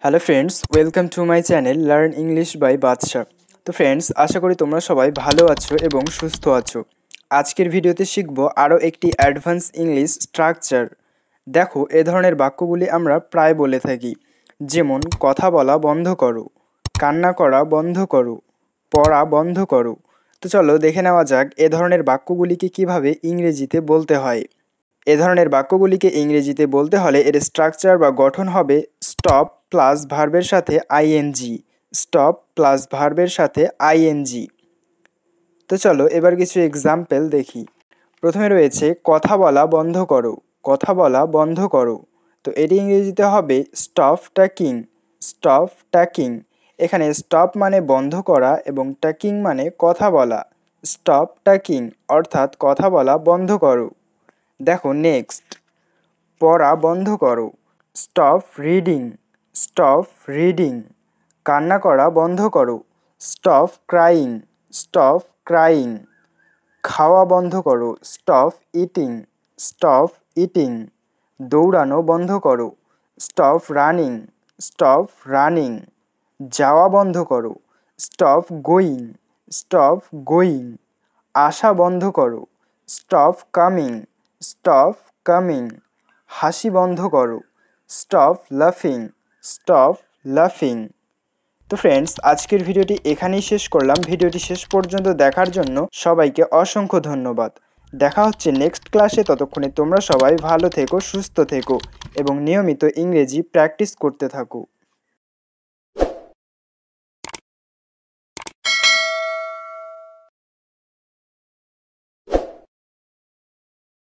Hello friends, welcome to my channel learn English by Badsha. তো friends, আশা করি তোমরা সবাই ভালো আছো এবং সুস্থ আছো। আজকের ভিডিওতে শিখব আরও একটি অ্যাডভান্স ইংলিশ স্ট্রাকচার। দেখো, এ ধরনের বাক্যগুলি আমরা প্রায় বলে থাকি, যেমন কথা বলা বন্ধ করো, কান্না করা বন্ধ করো, পড়া বন্ধ করো। তো চলো দেখে নেওয়া যাক এ ধরনের বাক্যগুলিকে কিভাবে ইংরেজিতে বলতে হয়। এ ধরনের বাক্যগুলিকে ইংরেজিতে বলতে হলে এর স্ট্রাকচার বা গঠন হবে স্টপ প্লাস ভার্বের সাথে আইএনজি। স্টপ প্লাস ভার্বের সাথে আইএনজি। তো চলো এবার কিছু এক্সাম্পল দেখি। প্রথমে রয়েছে কথা বলা বন্ধ করো, কথা বলা বন্ধ করো। তো এটি ইংরেজিতে হবে স্টপ টকিং, স্টপ টকিং। এখানে স্টপ মানে বন্ধ করা এবং টকিং মানে কথা বলা। স্টপ টকিং অর্থাৎ কথা বলা বন্ধ করো। দেখো নেক্সট, পড়া বন্ধ করো, স্টপ রিডিং, স্টপ রিডিং। কান্না করা বন্ধ করো, স্টপ ক্রাইং, স্টপ ক্রাইং। খাওয়া বন্ধ করো, স্টপ ইটিং, স্টপ ইটিং। দৌড়ানো বন্ধ করো, স্টপ রানিং, স্টপ রানিং। যাওয়া বন্ধ করো, স্টপ গোয়িং, স্টপ গোয়িং। আসা বন্ধ করো, স্টপ কামিং, স্টপ কামিং। হাসি বন্ধ করো, স্টপ লাফিং, স্টপ লাফিং। তো ফ্রেন্ডস, আজকের ভিডিওটি এখানেই শেষ করলাম। ভিডিওটি শেষ পর্যন্ত দেখার জন্য সবাইকে অসংখ্য ধন্যবাদ। দেখা হচ্ছে নেক্সট ক্লাসে। ততক্ষণে তোমরা সবাই ভালো থেকো, সুস্থ থেকো এবং নিয়মিত ইংরেজি প্র্যাকটিস করতে থাকো।